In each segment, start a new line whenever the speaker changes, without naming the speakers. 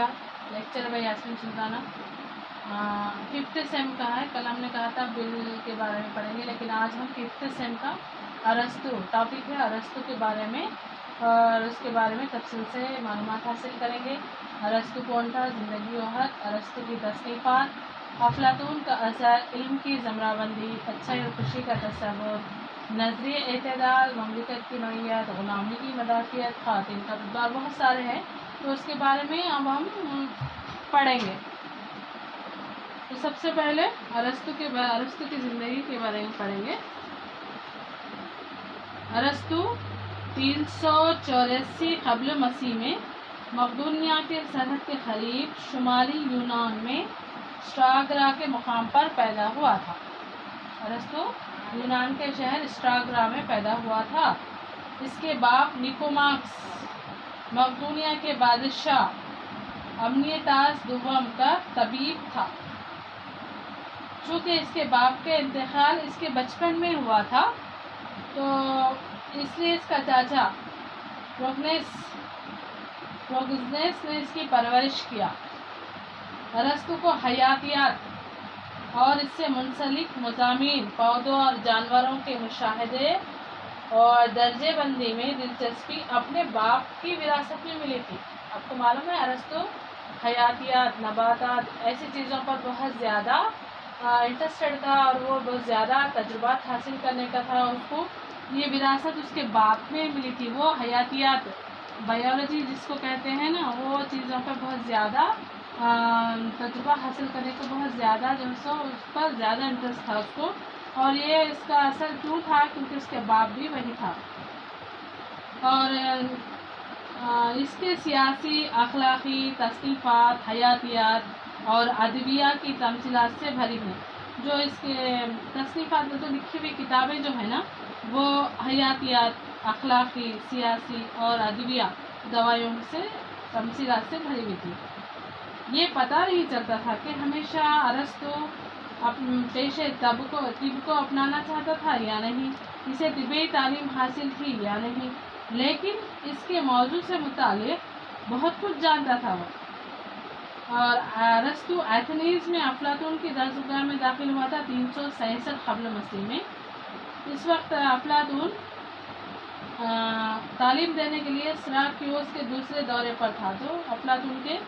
गया। Lecture by Yasmeen Sultana. 5th sem का है। कल हमने कहा था बिल के बारे में पढ़ेंगे, लेकिन आज हम 5th सेम का अरस्तु टॉपिक है, अरस्तु के बारे में और उसके बारे में तफसील से मालूमात हासिल करेंगे। अरस्तु कौन था, ज़िंदगी और हक, अरस्तु की तसनीफ़ात, अफलातून का असर, इल्म की ज़मराबंदी, अच्छाई और खुशी का तस्वुर, नजरिए एतदाल, ममलिकत की नौइयत, ग़ुलामी की मदाफ़ियत, ख़ातिन का रुतबा, बहुत सारे हैं, तो उसके बारे में अब हम पढ़ेंगे। तो सबसे पहले अरस्तु की ज़िंदगी के बारे में पढ़ेंगे। अरस्तु 384 क़ब्ल मसीह में मक़दूनिया के सरहद के क़रीब शुमाली यूनान में स्ट्रागरा के मुकाम पर पैदा हुआ था। अरस्तु यूनान के शहर स्ट्रागरा में पैदा हुआ था। इसके बाप निकोमाक्स मक़दूनिया के बादशाह अमनियतास दुवम का तबीब था। चूँकि इसके बाप का इंतकाल इसके बचपन में हुआ था, तो इसलिए इसका चाचा प्रोगनेस ने इसकी परवरिश किया। अरस्तु को हयातियात और इससे मुंसलिक मज़ामीन, पौधों और जानवरों के मुशाहदे और दर्जे बंदी में दिलचस्पी अपने बाप की विरासत में मिली थी। आपको मालूम है अरस्तु हयातियात, नबातात, ऐसी चीज़ों पर बहुत ज़्यादा इंटरेस्टेड था और वो बहुत ज़्यादा तजुर्बात हासिल करने का था। उसको ये विरासत उसके बाप में मिली थी। वो हयातियात, बायोलॉजी जिसको कहते हैं ना, वो चीज़ों पर बहुत ज़्यादा तजुर्बा हासिल करने को बहुत ज़्यादा जो है उस पर ज़्यादा इंटरेस्ट था उसको। और ये इसका असर क्यों था, क्योंकि उसके बाप भी वही था। और इसके सियासी, अखलाक़ी तसनीफ़ात, हयातियात और अदविया की तमसीलात से भरी हैं। जो इसके तसनीफ़ात में तो लिखी हुई किताबें जो है ना, वो हयातियात, अखलाक़ी, सियासी और अदविया दवाइयों से तमसीलात से भरी हुई थी। ये पता नहीं चलता था कि हमेशा अरस्तु पेशे तिब को अपनाना चाहता था या नहीं, इसे तिब्बी तालीम हासिल थी या नहीं, लेकिन इसके मौजू से मुतालिक बहुत कुछ जानता था वो। और अरस्तु एथेनीज में अफलातून की दरसगाह में दाखिल हुआ था 367 क़ब्ल मसीह में। इस वक्त अफलातून तालीम देने के लिए सिराक्यूस के दूसरे दौरे पर था। तो अफलातून के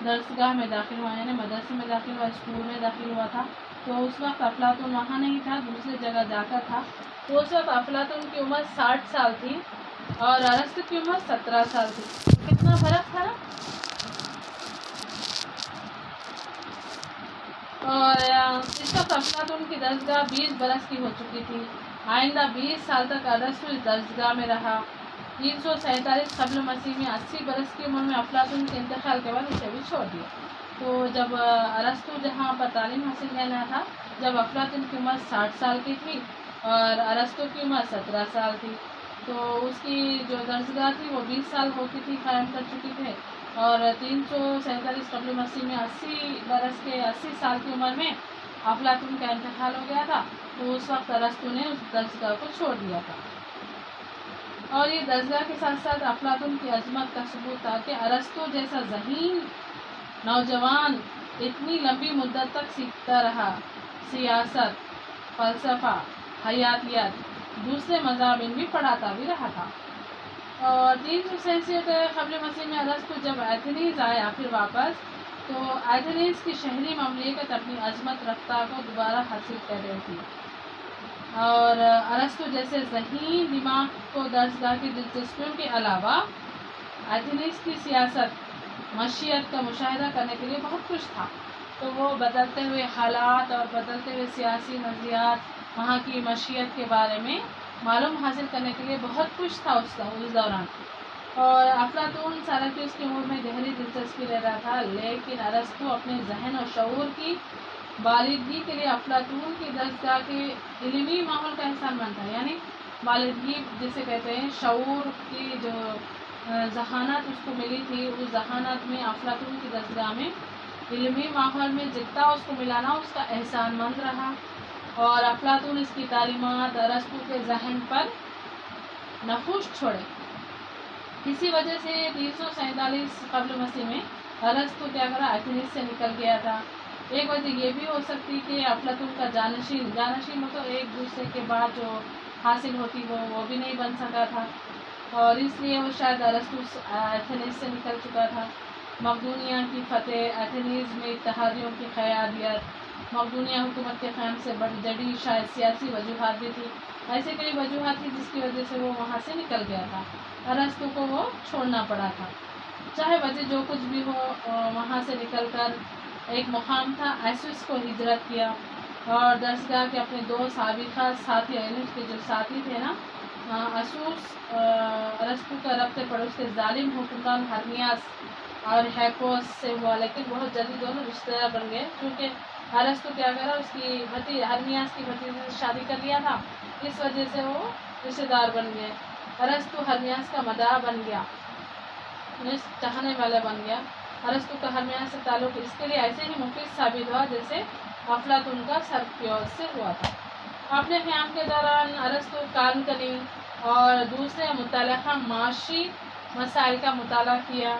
दरसगाह में दाखिल हुआ, यानी मदरसे में दाखिल हुआ, स्कूल में दाखिल हुआ था। तो उस वक्त अफलातून वहाँ नहीं था, दूसरी जगह जाकर था। तो उस वक्त अफलातून की उम्र 60 साल थी और अरस्तु की उम्र 17 साल थी। कितना फ़र्क था। और इस वक्त अफलातून की दरसगाह 20 बरस की हो चुकी थी। आइंदा 20 साल तक अरस्तु इस दरसगाह में रहा। 347 क़ब्ल मसीह में 80 बरस की उम्र में अफलातून के इंतकाल के बाद इसे भी छोड़ दिया। तो जब अरस्तु जहाँ पर तालीम हासिल करना था, जब अफलातून की उम्र 60 साल की थी और अरस्तु की उम्र 17 साल थी, तो उसकी जो दरसगाह थी वो 20 साल हो चुकी थी, कायम कर चुकी थे। और 347 क़ब्ल मसीह में 80 साल की उम्र में अफलातून का इंतकाल हो गया था। तो उस वक्त अरस्तु ने उस दरसगाह को छोड़ दिया था। और ये दरसगाह के साथ साथ अफलातून की अजमत का सबूत था कि अरस्तु जैसा ज़हीन नौजवान इतनी लंबी मुद्दत तक सीखता रहा। सियासत, फ़लसफ़ा, हयातियात, दूसरे मज़ामीन भी पढ़ाता भी रहा था। और 367 क़ब्ल मसीह में अरस्तु जब एथेनीज आया फिर वापस, तो एथेनीज की शहरी ममलिकत अपनी अजमत रफ्तार को दोबारा हासिल कर रही थी। और अरस्तु जैसे ज़हीन दिमाग को दरसगाह की दिलचस्पियों के अलावा एथेनीज की सियासत, मशीयत का मुशाहिदा करने के लिए बहुत कुछ था। तो वो बदलते हुए हालात और बदलते हुए सियासी नज़रियात, वहाँ की मशीयत के बारे में मालूम हासिल करने के लिए बहुत कुछ था उस दौरान। और अफलातून सिराक्यूस की उम्र में गहरी दिलचस्पी ले रहा था, लेकिन अरस्तु अपने जहन और शऊर की बालिदगी के लिए अफलातून की दरसगाह के इल्मी माहौल का एहसानमंद था। यानी बालिदगी जिसे कहते हैं, शऊर की जो जहानत उसको मिली थी, उस जहानत में अफलातून की दरसगाह में इल्मी माहौल में जितना उसको मिलाना उसका एहसानमंद रहा। और अफलातून इसकी तालीमात अरस्तु के जहन पर नखूश छोड़े। इसी वजह से 347 क़ब्ल मसीह में अरस्तु क्या करा, एथेंस से निकल गया था। एक वजह ये भी हो सकती कि अफलातून का जानशीन मतलब एक दूसरे के बाद जो हासिल होती वो भी नहीं बन सका था, और इसलिए वो शायद अरस्तु एथेंस से निकल चुका था। मकदूनिया की फतेह, एथेंस में इत्तेहादियों की क़यादियत, मकदूनिया हुकूमत के क़याम से बड़ी जड़ी शायद सियासी वजूहात भी थी। ऐसे कई वजूहात थी जिसकी वजह से वो वहाँ से निकल गया था, अरस्तु को वो छोड़ना पड़ा था। चाहे वजह जो कुछ भी हो, वहाँ से निकल कर एक मुकाम था एसुस को हिजरत किया, और दरसगाह के अपने दो साबिक़ा साथी, उसके जो साथी थे ना, असूस अरस्तु का रब्ते पड़ोस के जालिम हुक्मरान हर्मियास और हैपोस से हुआ, लेकिन बहुत जल्दी दोनों रिश्तेदार बन गए, क्योंकि अरस्तु क्या करा, उसकी हर्मियास की भतीजी से शादी कर लिया था, इस वजह से वो रिश्तेदार बन गए। अरस्तु हर्मियास का मदाह बन गया, चाहने वाला बन गया। अरस्तु का हर्मियास से ताल्लुक़ इसके लिए ऐसे ही मुफीद साबित हुआ जैसे अफलातून का सरक्योस से हुआ था। अपने क़याम के दौरान अरस्तु कानकनी और दूसरे मुतल्लिक़ा माशी मसाइल का मुताला किया।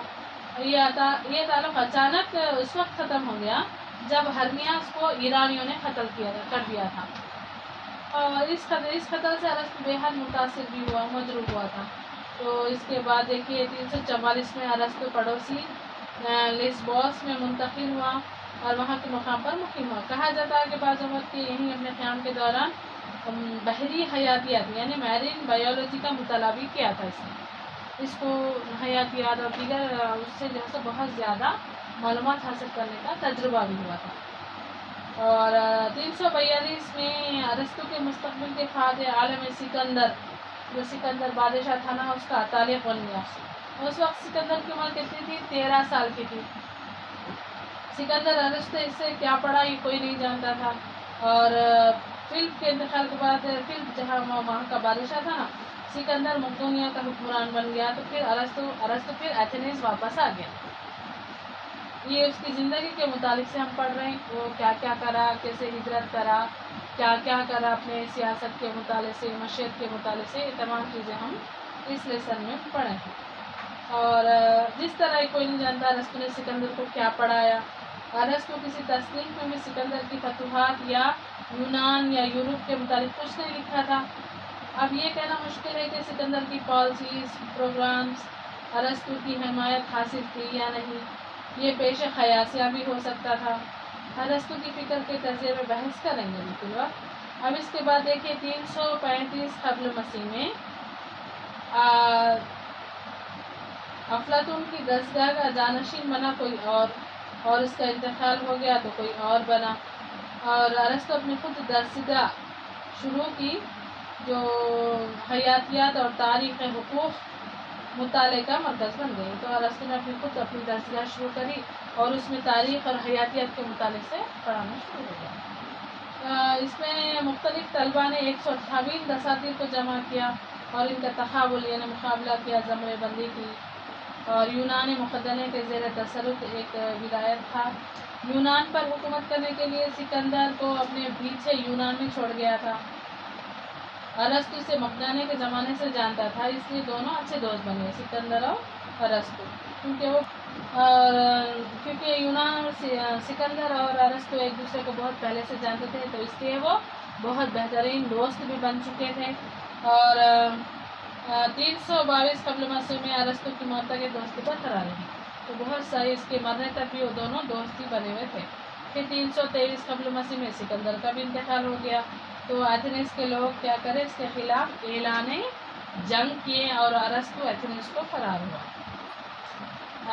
ये ताल्लुक़ अचानक उस वक्त ख़त्म हो गया जब हर्मियास को ईरानियों ने कत्ल कर दिया था, और इस कत्ल से अरस्तु बेहद मुतासिर भी हुआ, मजरूह हुआ था। तो इसके बाद देखिए 344 में अरस्तु पड़ोसी लिस्बोस में मुंतकिल हुआ और वहाँ के मुकाम पर मुकीम हुआ। कहा जाता है कि बाज़ वक़्त के यहीं अपने क़याम के दौरान बहरी हयातियात यानी मैरीन बायोलॉजी का मुताला भी किया था। इसको हयातियात और दीगर उससे जो है बहुत ज़्यादा मालूमात हासिल करने का तजुर्बा भी हुआ था। और 342 में अरस्तु के मुस्तक़बिल के फ़ातिह आलम सिकंदर, जो सिकंदर बादशाह था ना, उसका तालिक़ बन गया। उस वक्त सिकंदर की उम्र कितनी थी? 13 साल की थी। सिकंदर अरस्तु इससे क्या पढ़ा ये कोई नहीं जानता था, और फिल्म के इंतकाल के बाद फिल्म जहाँ वहाँ का बादशाह था ना, सिकंदर मकदूनिया का हुक्मरान बन गया, तो फिर अरस्तु फिर एथेंस वापस आ गया। ये उसकी ज़िंदगी के मुतालिक से हम पढ़ रहे हैं, वो क्या क्या करा, कैसे हिजरत करा, क्या क्या करा अपने सियासत के मुताले से, मशयत के मुताले से, ये तमाम चीज़ें हम इस लेसन में पढ़े हैं। और जिस तरह कोई नहीं जानता अरस्तु ने सिकंदर को क्या पढ़ाया। अरस्तु किसी तस्नीफ में भी सिकंदर की फतूहात या यूनान या यूरोप के मुतालिक कुछ नहीं लिखा था। अब ये कहना मुश्किल है कि सिकंदर की पॉलिसीज़, प्रोग्राम्स अरस्तु की हिमायत हासिल की या नहीं, ये पेश ख़यासिया भी हो सकता था। अरस्तु की फ़िक्र के तर्ज़े में बहस करेंगे बिल्कुल वक्त। अब इसके बाद देखिए 335 क़ब्ल मसीह में अफलातून की दरसगाह का जानशीन बना कोई और इसका इंतकाल हो गया तो कोई और बना, और अरस्तु अपनी खुद दरसगाह शुरू की जो हयातियात और तारीख़ हुकूक़ मुताले का मरकज़ बन गई। तो अरस्तु ने अपनी दरसगाह शुरू करी और उसमें तारीख़ और हयातियात के मुताले से पढ़ाना शुरू हो गया। इसमें मुख्तलिफ़ तलबा ने 158 दसातीर को जमा किया और इनका तक़ाबुल यानी मुकाबला किया, ज़मरे बंदी की। और यूनानी मुक़द्दमे के ज़ेर तसल्लुत एक विलायत था। यूनान पर हुकूमत करने के लिए सिकंदर को अपने पीछे यूनान में छोड़ गया था। अरस्तु से मकदूनिया के ज़माने से जानता था, इसलिए दोनों अच्छे दोस्त बने, सिकंदर और अरस्तु, क्योंकि यूनान सिकंदर और अरस्तु एक दूसरे को बहुत पहले से जानते थे, तो इसलिए वो बहुत बेहतरीन दोस्त भी बन चुके थे। और 322 क़ब्ल मसीह में अरस्तु की मौत तक दोस्ती बरकरार रही, तो बहुत सारी इसके मरने तक भी वो दोनों दोस्त ही बने हुए थे। फिर 323 क़ब्ल मसीह में सिकंदर का भी इंतकाल हो गया, तो एथेंस के लोग क्या करें, इसके खिलाफ ऐलान जंग किए और अरस्तु एथेंस को फरार हुआ।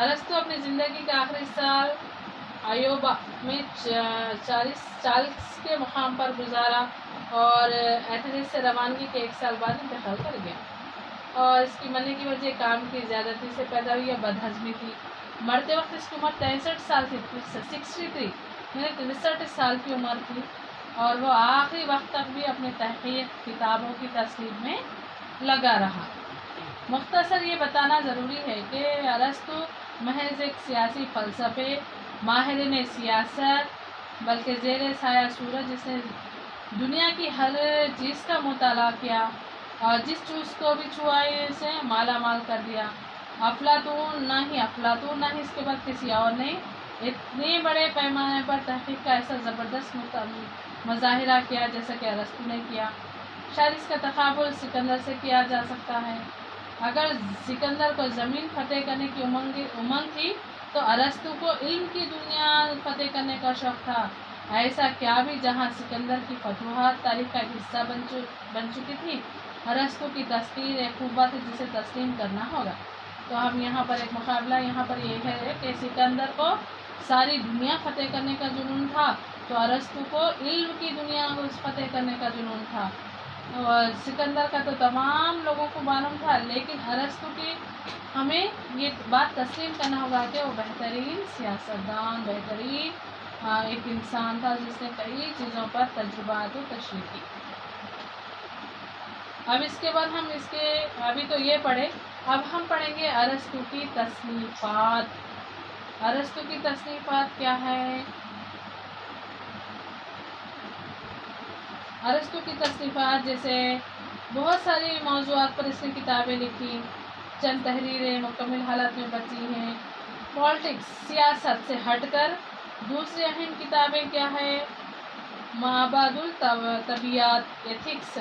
अरस्तु अपनी ज़िंदगी का आखिरी साल आयोबा में 40 के मुकाम पर गुजारा और एथेंस से रवानगी के 1 साल बाद इंतकाल कर गया। और इसकी मरने की वजह काम की ज़्यादती से पैदा हुई या बदहज़मी थी। मरते वक्त इसकी उम्र 63 साल थी, 63 यानी 63 साल की उम्र थी, और वो आखिरी वक्त तक भी अपने तहक़ीक़ किताबों की तस्नीफ़ में लगा रहा। मुख्तसर ये बताना ज़रूरी है कि अरस्तु महज एक सियासी फ़लसफ़े माहिर सियासत बल्कि ज़ेर साया सूरज जिसने दुनिया की हर चीज़ का मुताला किया और जिस चीज़ को भी छुआ से माला माल कर दिया, अफलातून नहीं इसके बाद किसी और ने इतने बड़े पैमाने पर तहकीक का ऐसा ज़बरदस्त मज़ाहिरा किया जैसा कि अरस्तू ने किया। शायद इसका तकाबुल सिकंदर से किया जा सकता है। अगर सिकंदर को ज़मीन फतेह करने की उमंग थी तो अरस्तू को इल्म की दुनिया फतेह करने का शौक़ था। ऐसा क्या भी जहाँ सिकंदर की फतूहात तारीख का हिस्सा बन चुकी थी, अरस्तू की तस्कीर एक खूब बात है जिसे तस्लीम करना होगा। तो हम यहाँ पर एक मुकाबला यहाँ पर ये है कि सिकंदर को सारी दुनिया फतेह करने का जुनून था, तो अरस्तू को इल्म की दुनिया को फतेह करने का जुनून था। और सिकंदर का तो तमाम लोगों को मालूम था, लेकिन अरस्तू की हमें ये बात तस्लीम करना होगा कि वो बेहतरीन सियासतदान, बेहतरीन एक इंसान था जिसने कई चीज़ों पर तजुर्बात और तशरीह की। अब इसके बाद हम अभी तो ये पढ़े, अब हम पढ़ेंगे अरस्तू की तसनीफ़ात। अरस्तू की तसनीफ़ात क्या है? अरस्तू की तसनीफ़ात जैसे बहुत सारी मौज़ूआत पर इसने किताबें लिखी, चंद तहरीरें मुकम्मल हालत में बची हैं। पॉलिटिक्स, सियासत से हटकर दूसरी अहम किताबें क्या है? माबादुल तबियात, एथिक्स,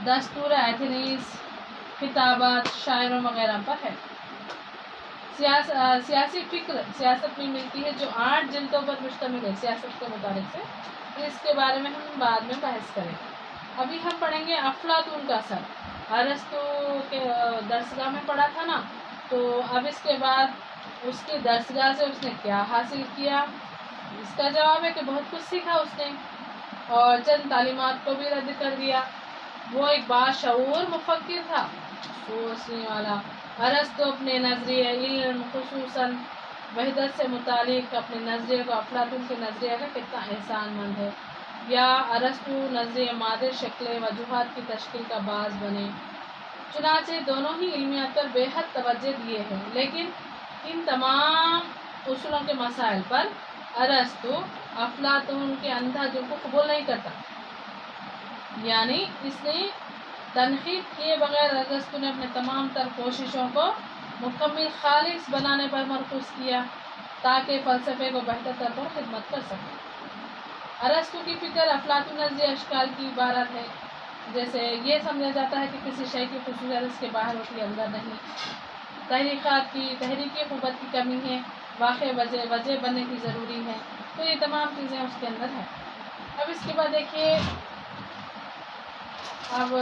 दस्तूर एथेनीस, किताबात शायरों वगैरह पर है। सियासी फ़िक्र सियासत में मिलती है जो 8 जिल्दों पर मुश्तमिल है सियासत के मुताबिक से, तो इसके बारे में हम बाद में बहस करेंगे। अभी हम पढ़ेंगे अफलातून का असर। अरस्तू के दरसगाह में पढ़ा था ना, तो अब इसके बाद उसकी दरसगाह से उसने क्या हासिल किया? इसका जवाब है कि बहुत कुछ सीखा उसने और चंद तालीमात को भी रद्द कर दिया। वो एक बाशऊर मुफक्किर था, सोचने वाला। अरस्तू अपने नज़रिए इल्म खुसूसन वहदत से मुतालिक अपने नज़रिए को अफलातून के नज़रिए का कितना एहसानमंद है, या अरस्तू नज़रिए मादे शक्ल वजूहात की तश्कील का बाज बने। चुनाचे दोनों ही इल्मियात पर बेहद तवज्जो दिए हैं, लेकिन इन तमाम उसूलों के मसाइल पर अरस्तू अफलातून के अंधाधुन को कबूल नहीं करता। यानी इसने तनकीद किए बगैर अरस्तू ने अपने तमाम तर कोशिशों को मुकम्मल खालिस बनाने पर मरकूज़ किया ताकि फ़लसफ़े को बेहतर तौर पर खिदमत कर सके। अरस्तू की फ़िक्र अफलातून नज़रिए अशकाल की इबारत है। जैसे ये समझा जाता है कि किसी शय की खुसूसियत इसके बाहर होती है, अंदर नहीं। तहरीकी क़ुव्वत की कमी है, वाक़ई वजह बनने की ज़रूरी है, तो ये तमाम चीज़ें उसके अंदर हैं। अब इसके बाद देखिए, अब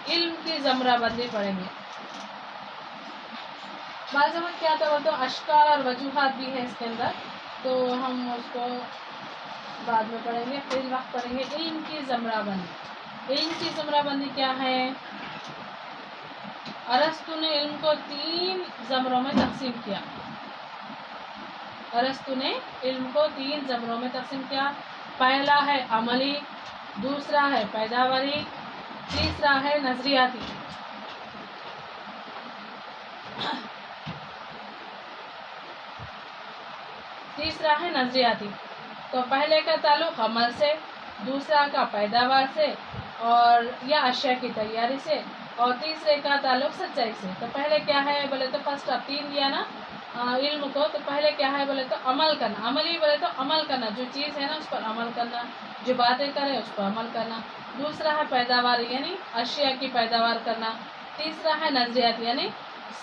इल्म की ज़मराबंदी पढ़ेंगे। बाज़मत क्या था, वो तो अशकाल और वजूहात भी है इसके अंदर, तो हम उसको बाद में पढ़ेंगे। फिर वक्त पढ़ेंगे इल्म की ज़मराबंदी। इल्म की ज़मराबंदी क्या है? अरस्तू ने इल्म को 3 ज़मरों में तकसीम किया। अरस्तू ने इल्म को 3 ज़मरों में तकसीम किया। पहला है अमली, दूसरा है पैदावारी, तीसरा है नज़रियाती। तो पहले का ताल्लुक़ अमल से, दूसरा का पैदावार से और या अशिया की तैयारी से, और तीसरे का ताल्लुक़ सच्चाई से। तो पहले क्या है बोले तो फर्स्ट अब 3 दिया ना इल्म को, तो पहले क्या है बोले तो अमल करना। अमली बोले तो अमल करना, जो चीज़ है ना उस पर अमल करना, जो बातें करे उस पर अमल करना। दूसरा है पैदावार यानी अशिया की पैदावार करना। तीसरा है नज़रियात यानी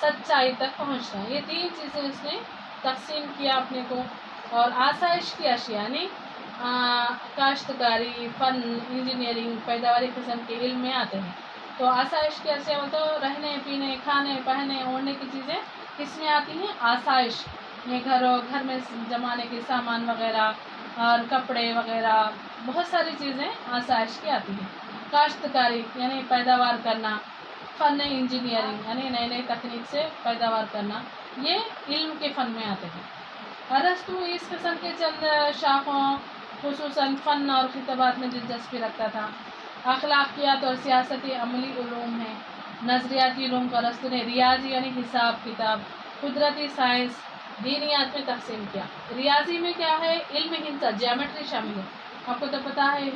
सच्चाई तक पहुँचना। ये 3 चीज़ें उसने तकसीम किया अपने को। और आसाइश की अशिया यानी काश्तकारी, फ़न, इंजीनियरिंग, पैदावारी किस्म के इल्म में आते हैं। तो आसाइश की अशिया वो तो रहने पीने, खाने पहने ओढ़ने की चीज़ें किसमें आती हैं? आसाइश में घर में जमाने के सामान वगैरह और कपड़े वगैरह, बहुत सारी चीज़ें आसाइश की आती हैं। काश्तकारी यानी पैदावार करना, फ़न इंजीनियरिंग यानी नई नई तकनीक से पैदावार करना, ये इल्म के फ़न में आते हैं। अरस्तू इस किस्म के चंद शाखों खुसूसन फ़न और खिताबात में दिलचस्पी रखता था। अखलाकियात और सियासती अमली उलूम हैं। नज़रियाती उलूम को अरस्तू ने रियाजी यानी हिसाब किताब, कुदरती साइंस, दीनियात में तकसीम किया। रियाजी में क्या है? इल्म हिंसा, ज्योमेट्री शामिल है। आपको तो पता है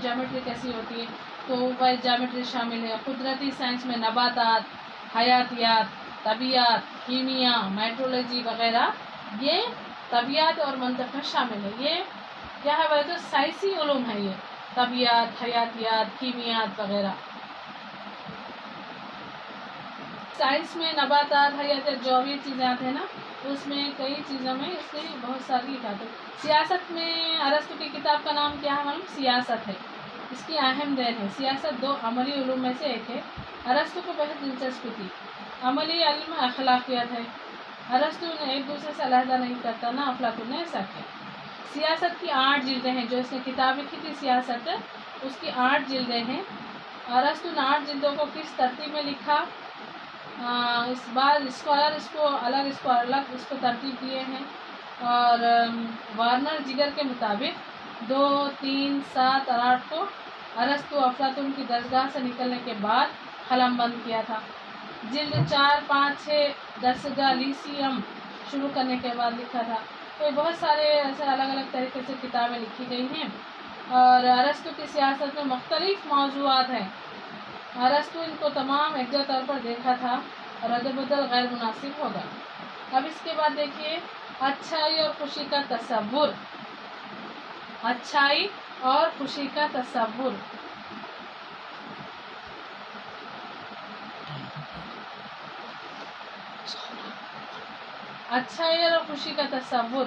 ज्योमेट्री कैसी होती है, तो वह ज्योमेट्री शामिल है। कुदरती साइंस में नबातात, हयातियात, طبیعت، کیمیا، میٹرولوجی وغیرہ، یہ طبیعت اور منطق میں شامل ہے. یہ کیا ہے بولے تو سائنسی علوم ہے. یہ طبیعت، حیاتیات، کیمیات وغیرہ. سائنس میں نباتات، حیاتیات جو بھی چیزیں آتے ہیں نا، اس میں کئی چیزوں میں اس نے بہت ساری لکھا تھا. سیاست میں ارسطو کی کتاب کا نام کیا ہے معلوم؟ سیاست ہے. اس کی اہم دین ہے. سیاست دو عملی علوم میں سے ایک ہے. ارسطو کو بہت دلچسپی تھی. عملی علم اخلاقیات ہے. ارسطو نے ایک دوسرے سے علیحدہ نہیں کرتا، نہ افلاطون نے ایسا کیا. سیاست کی 8 جلدیں ہیں. جو اس نے کتاب لکھی تھی سیاست، اس کی 8 جلدیں ہیں. ارسطو نے 8 جلدوں کو کس ترتیب میں لکھا؟ اس بار اسکالر اس کو الگ اس کو ترتیب دیے ہیں. اور وارنر جگر کے مطابق 2، 3، 7 اور 8 کو ارسطو افلاطون کی درسگاہ سے نکلنے کے بعد قلم بند کیا تھا. جلد 4، 5، 6 درسگاہ لیسیم شروع کرنے کے بعد لکھا تھا. تو بہت سارے ایسے الگ الگ طریقے سے کتابیں لکھی گئی ہیں. اور ارسطو کی سیاست میں مختلف موضوعات ہیں. ارسطو ان کو تمام یکجا طور پر دیکھا تھا اور رد بدل غیر مناسب ہوگا. اب اس کے بعد دیکھیے اچھائی اور خوشی کا تصور. اچھائی اور خوشی کا تصور. اچھائی اور خوشی کا تصور.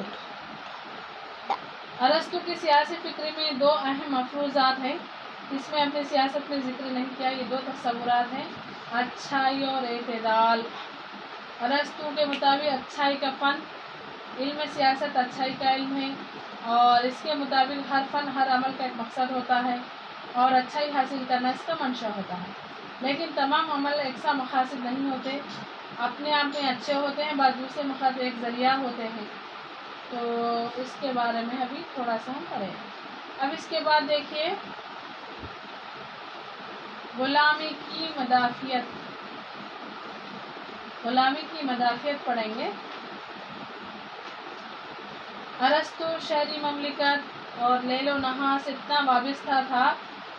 ارسطو کی سیاسی فکر میں 2 اہم مفروضات ہیں. اس میں اپنی سیاست میں ذکر نہیں کیا. یہ 2 تصورات ہیں، اچھائی اور اعتدال. ارسطو کے مطابق اچھائی کا فن، علم سیاست اچھائی کا علم ہے. اور اس کے مطابق ہر فن، ہر عمل کا ایک مقصد ہوتا ہے اور اچھائی حاصل کرنا اس کا منشا ہوتا ہے. لیکن تمام عمل یکساں مقاصد نہیں ہوتے. اپنے آپ میں اچھے ہوتے ہیں، بعض دوسرے مقاصد ایک ذریعہ ہوتے ہیں. تو اس کے بارے میں ابھی تھوڑا سا ہم پڑھیں. اب اس کے بعد دیکھیے غلامی کی مدافعت. غلامی کی مدافعت پڑھیں گے. ارسطو شہری مملکت اور لیل و نہار سے اتنا وابستہ تھا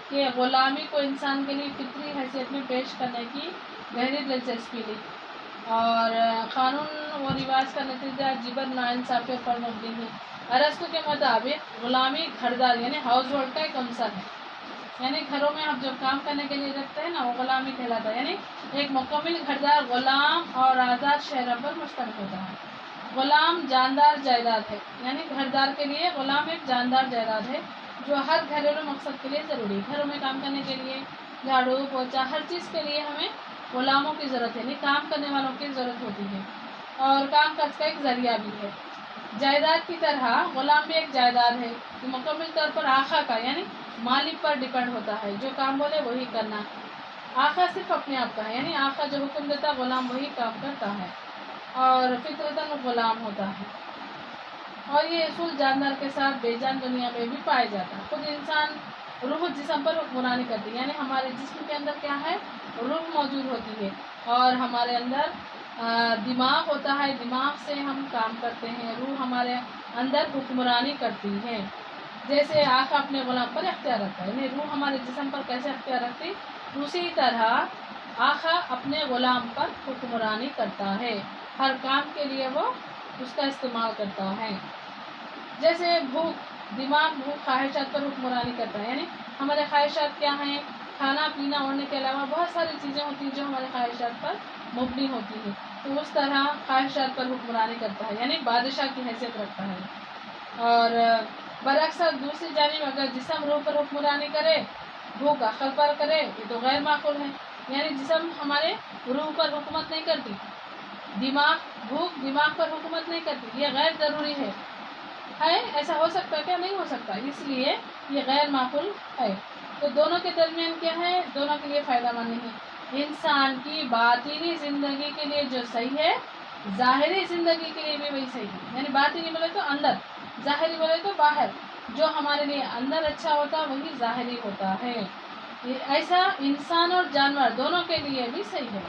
کہ غلامی کو انسان کے لیے فطری حیثیت میں پیش کرنے کی گہری دلچسپی لی. اور قانون و رواج کا نتیجہ جبر، ناانصافی پر مبنی ہے. ارسطو کے مطابق غلامی گھردار یعنی ہاؤس ہولڈ کا ایک عنصر ہے. یعنی گھروں میں آپ جب کام کرنے کے لیے رکھتے ہیں نا، وہ غلامی کہلاتا ہے. یعنی ایک مکمل گھردار غلام اور آزاد شہریوں پر مشتمل ہوتا ہے. غلام جاندار جائیداد ہے. یعنی گھردار کے لیے غلام ایک جاندار جائیداد ہے جو ہر گھریلو مقصد کے لیے ضروری ہے. گھروں میں کام کرنے کے لیے، جھاڑو پوچھا، ہر چیز کے لیے ہمیں غلاموں کی ضرورت ہے. یعنی کام کرنے والوں کی ضرورت ہوتی ہے اور کام کاج کا ایک ذریعہ بھی ہے. جائیداد کی طرح غلام بھی ایک جائیداد ہے جو مکمل طور پر آقا کا یعنی مالک پر ڈیپینڈ ہوتا ہے. جو کام بولے وہی کرنا. آقا صرف اپنے آپ کا ہے. یعنی آقا جو حکم دیتا غلام وہی کام کرتا ہے اور فطرتاً غلام ہوتا ہے. اور یہ اصول جاندار کے ساتھ بے جان دنیا میں بھی پائے جاتا ہے. خود انسان روح جسم پر حکمرانی کرتی ہے. یعنی ہمارے جسم کے اندر کیا ہے؟ روح موجود ہوتی ہے اور ہمارے اندر دماغ ہوتا ہے. دماغ سے ہم کام کرتے ہیں. روح ہمارے اندر حکمرانی کرتی ہے. جیسے آقا اپنے غلام پر اختیار رکھتا ہے، یعنی روح ہمارے جسم پر کیسے اختیار رکھتی، اسی طرح آقا اپنے غلام پر حکمرانی کرتا ہے. ہر کام کے لیے وہ اس کا استعمال کرتا ہے. جیسے بھوک، دماغ بھوک خواہشات پر حکمرانی کرتا ہے. یعنی ہمارے خواہشات کیا ہیں؟ کھانا پینا، اوڑھنے کے علاوہ بہت ساری چیزیں ہوتی ہیں جو ہمارے خواہشات پر مبنی ہوتی ہیں. تو اس طرح خواہشات پر حکمرانی کرتا ہے، یعنی بادشاہ کی حیثیت رکھتا ہے. اور برعکس دوسری جانب اگر جسم روح پر حکمرانی کرے، بھوک عقل پر کرے، یہ تو غیر معقول ہے. یعنی جسم ہمارے روح پر حکومت نہیں کرتی، بھوک دماغ پر حکومت نہیں کرتی. یہ غیر ضروری ہے. ایسا ہو سکتا ہے کیا؟ نہیں ہو سکتا. اس لیے یہ غیر معقول ہے. تو دونوں کے درمیان کیا ہے؟ دونوں کے لیے فائدہ مند نہیں ہے. انسان کی باطنی زندگی کے لیے جو صحیح ہے، ظاہری زندگی کے لیے بھی وہی صحیح ہے. یعنی باطنی بولے تو اندر، ظاہری بولے تو باہر. جو ہمارے لیے اندر اچھا ہوتا ہے وہی ظاہری ہوتا ہے. ایسا انسان اور جانور دونوں کے لیے بھی صحیح ہے.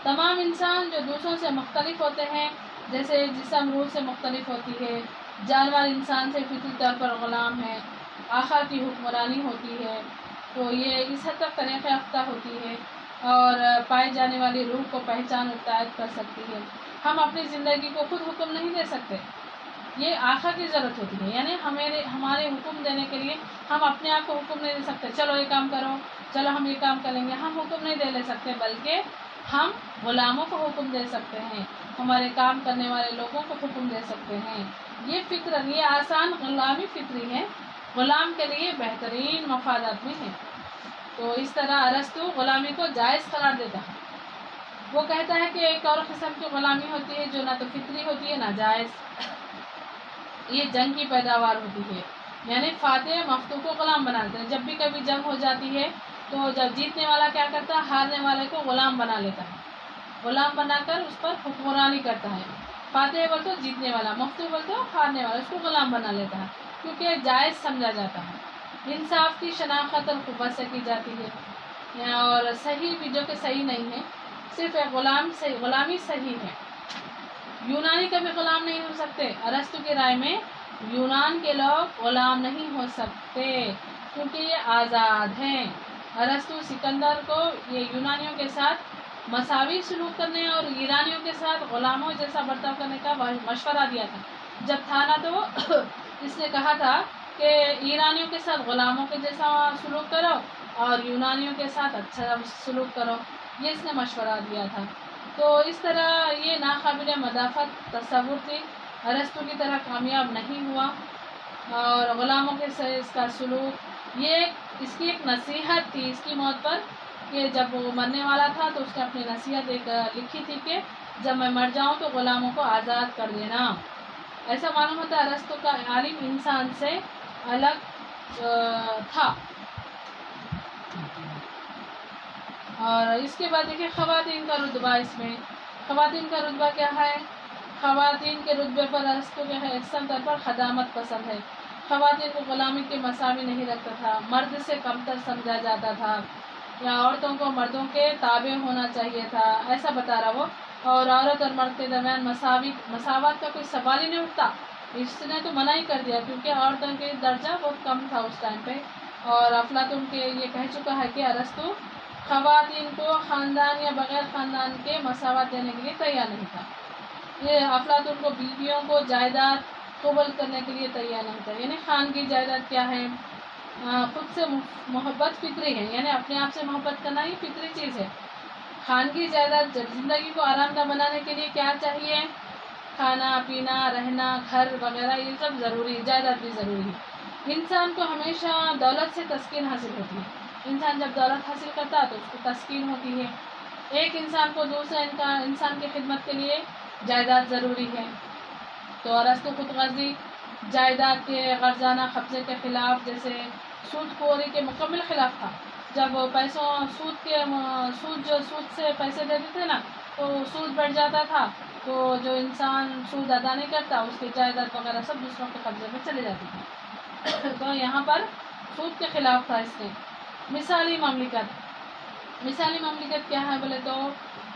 تمام انسان جو دوسروں سے مختلف ہوتے ہیں، جیسے جسم روح سے مختلف ہوتی ہے، جانور انسان سے فطری طور پر غلام ہے، آقا کی حکمرانی ہوتی ہے، تو یہ اس حد تک طریقہ یافتہ ہوتی ہے.
اور پائے جانے والی روح کو پہچان متعین کر سکتی ہے۔ ہم اپنی زندگی کو خود حکم نہیں دے سکتے، یہ آقا کی ضرورت ہوتی ہے، یعنی ہمارے حکم دینے کے لیے ہم اپنے آپ کو حکم نہیں دے سکتے، چلو یہ کام کرو، چلو ہم یہ کام کریں گے، ہم حکم نہیں دے لے سکتے، بلکہ ہم غلاموں کو حکم دے سکتے ہیں، ہمارے کام کرنے والے لوگوں کو حکم دے سکتے ہیں۔ یہ فطرت، یہ آسان غلامی فطری ہے، غلام کے لیے بہترین مفادات بھی ہیں۔ تو اس طرح ارسطو غلامی کو جائز قرار دیتا ہے۔ وہ کہتا ہے کہ ایک اور قسم کی غلامی ہوتی ہے جو نہ تو فطری ہوتی ہے نہ جائز، یہ جنگ کی پیداوار ہوتی ہے، یعنی فاتح مفتوح کو غلام بناتے ہیں۔ جب بھی کبھی جنگ ہو جاتی ہے تو جب جیتنے والا کیا کرتا ہے، ہارنے والے کو غلام بنا لیتا ہے، غلام بنا کر اس پر حکمرانی کرتا ہے۔ فاتح بول تو جیتنے والا، مفتوح بول تو ہارنے والا، اس کو غلام بنا لیتا ہے، کیونکہ جائز سمجھا جاتا ہے۔ انصاف کی شناخت اور قوت سے کی جاتی ہے، اور صحیح بھی جو کہ صحیح نہیں ہے، صرف ایک غلامی صحیح ہے۔ یونانی کبھی غلام نہیں ہو سکتے۔ ارسطو کی رائے میں یونان کے لوگ غلام نہیں ہو سکتے کیونکہ یہ آزاد ہیں۔ ارسطو سکندر کو یہ یونانیوں کے ساتھ مساوی سلوک کرنے اور ایرانیوں کے ساتھ غلاموں جیسا برتاؤ کرنے کا مشورہ دیا تھا۔ جب تھا نا تو اس نے کہا تھا کہ ایرانیوں کے ساتھ غلاموں کے جیسا سلوک کرو اور یونانیوں کے ساتھ اچھا سلوک کرو، یہ اس نے مشورہ دیا تھا۔ تو اس طرح یہ ناقابل مدافعت تصور تھی، ارسطو کی طرح کامیاب نہیں ہوا، اور غلاموں کے ساتھ اس کا سلوک یہ اس کی ایک نصیحت تھی اس کی موت پر، کہ جب وہ مرنے والا تھا تو اس نے اپنی نصیحت ایک لکھی تھی کہ جب میں مر جاؤں تو غلاموں کو آزاد کر دینا۔ ایسا معلوم ہوتا ہے ارسطو کا عالم انسان سے الگ تھا۔ اور اس کے بعد دیکھیں خواتین کا رتبہ، اس میں خواتین کا رتبہ کیا ہے؟ خواتین کے رتبے پر ارسطو کے یکساں طور پر خدامت پسند ہے، خواتین کو غلامی کے مساوی نہیں رکھتا تھا، مرد سے کمتر سمجھا جاتا تھا، یا عورتوں کو مردوں کے تابع ہونا چاہیے تھا، ایسا بتا رہا وہ، اور عورت اور مرد کے درمیان مساوات کا کوئی سوال ہی نہیں اٹھتا، اس نے تو منع ہی کر دیا، کیونکہ عورتوں کے درجہ بہت کم تھا اس ٹائم پہ، اور افلاطون کے یہ کہہ چکا ہے کہ ارسطو خواتین کو خاندان یا بغیر خاندان کے مساوات دینے کے لیے تیار نہیں تھا۔ یہ افلاطون کو بیویوں کو جائیداد قبول کرنے کے لیے تیار نہیں تھا، یعنی خانگی جائیداد کیا ہے؟ خود سے محبت فطری ہے، یعنی اپنے آپ سے محبت کرنا یہ فطری چیز ہے۔ خانگی جائیداد زندگی کو آرام دہ بنانے کے لیے کیا چاہیے؟ کھانا پینا، رہنا، گھر وغیرہ یہ سب ضروری، جائیداد بھی ضروری ہے۔ انسان کو ہمیشہ دولت سے تسکین حاصل ہوتی ہے، انسان جب دولت حاصل کرتا ہے تو اس کو تسکین ہوتی ہے۔ ایک انسان کو دوسرے انسان کی خدمت کے لیے جائیداد ضروری ہے۔ تو ارسطو خود غرضی جائیداد کے غرضانہ قبضے کے خلاف، جیسے سود خوری کے مکمل خلاف تھا۔ جب پیسوں سود سے پیسے دیتے تھے نا تو سود بڑھ جاتا تھا، تو جو انسان سود ادا نہیں کرتا اس کی جائیداد وغیرہ سب دوسروں کے قبضے میں چلے جاتی تھی۔ تو یہاں پر سود کے خلاف تھا اس نے۔ مثالی مملکت کیا ہے بولے تو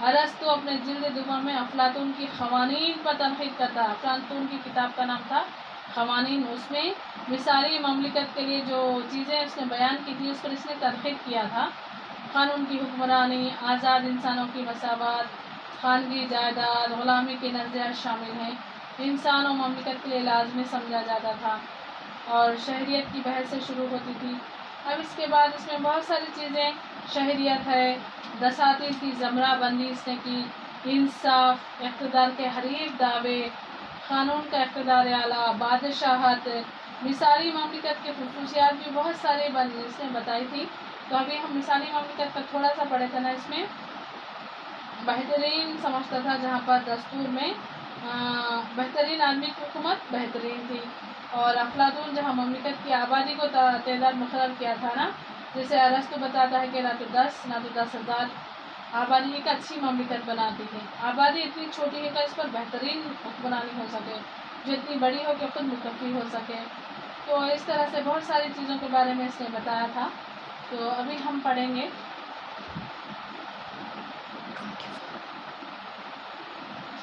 ارسطو اپنے جلد دوم میں افلاطون کی قوانین پر تنقید کرتا ہے۔ افلاطون کی کتاب کا نام تھا قوانین، اس میں مثالی مملکت کے لیے جو چیزیں اس نے بیان کی تھی اس پر اس نے تنقید کیا تھا۔ قانون کی حکمرانی، آزاد انسانوں کی مساوات، خانگی جائیداد، غلامی کے نظریات شامل ہیں۔ انسان و مملکت کے لیے لازمی سمجھا جاتا تھا، اور شہریت کی بحث سے شروع ہوتی تھی۔ اب اس کے بعد اس میں بہت ساری چیزیں، شہریت ہے، دساتیر کی زمرہ بندی اس نے کی، انصاف، اقتدار کے حریف دعوے، قانون کا اقتدار اعلیٰ، بادشاہت، مثالی مملکت کے خصوصیات بھی بہت سارے اس نے بتائی تھی۔ تو ابھی ہم مثالی مملکت کا تھوڑا سا پڑھے تھے نا، اس میں بہترین سمجھتا تھا جہاں پر دستور میں بہترین آدمی کی حکومت بہترین تھی، اور افلاطون جہاں مملکت کی آبادی کو تعداد مقرر کیا تھا نا، جیسے ارسطو بتاتا ہے کہ نہ تو 10 نہ تو 10,000 آبادی ایک اچھی مملکت بناتی ہے، آبادی اتنی چھوٹی ہے کہ اس پر بہترین حکمرانی ہو سکے، جو اتنی بڑی ہو کہ خود مکفی ہو سکے۔ تو اس طرح سے بہت ساری چیزوں کے بارے میں اس نے بتایا تھا۔ تو ابھی ہم پڑھیں گے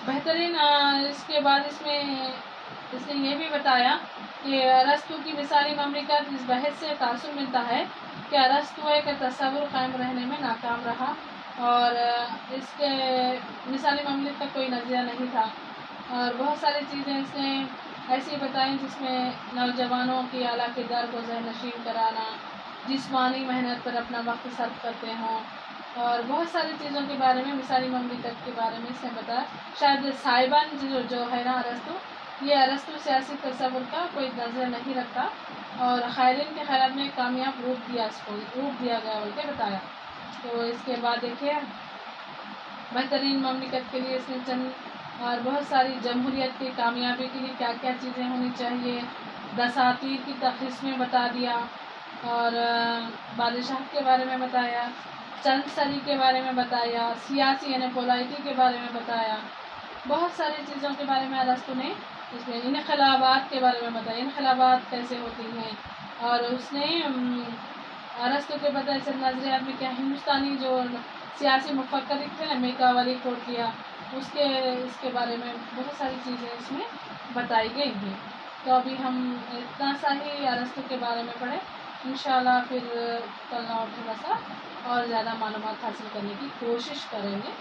بہترین، اس کے بعد اس نے یہ بھی بتایا کہ ارسطو کی مثالی مملکت اس بحث سے تاثر ملتا ہے کہ ارسطو ایک تصور قائم رہنے میں ناکام رہا، اور اس کے مثالی مملکت کا کوئی نظریہ نہیں تھا، اور بہت ساری چیزیں اس نے ایسی بتائیں جس میں نوجوانوں کی اعلیٰ کردار کو ذہن نشین کرانا، جسمانی محنت پر اپنا وقت صرف کرتے ہوں، اور بہت ساری چیزوں کے بارے میں مثالی مملکت کے بارے میں اس نے بتایا. شاید صاحبان جو ہے نا ارسطو، یہ ارسطو سیاسی تصور کا کوئی نظریہ نہیں رکھتا، اور خیرین کے خیالات میں کامیاب روپ دیا گیا بول کے بتایا. تو اس کے بعد دیکھیے بہترین مملکت کے لیے اس نے چند اور بہت ساری جمہوریت کی کامیابی کے لیے کیا کیا چیزیں ہونی چاہیے، دساتیر کی تخصیص میں بتا دیا، اور بادشاہ کے بارے میں بتایا، چند سری کے بارے میں بتایا، سیاسی یعنی پولائٹی کے بارے میں بتایا. بہت ساری چیزوں کے بارے میں ارسطو نے اس میں انقلابات کے بارے میں بتایا، انقلابات کیسے ہوتی ہیں. اور اس نے ارسطو کے بتائے سے نظریات میں کیا ہندوستانی جو سیاسی مفکر تھے نا میکاولی کھوٹیا، اس کے بارے میں بہت ساری چیزیں اس میں بتائی گئی ہیں. تو ابھی ہم اتنا سا ہی ارسطو کے بارے میں پڑھیں، انشاءاللہ پھر کل اور تھوڑا سا اور زیادہ معلومات حاصل کرنے کی کوشش کریں گے.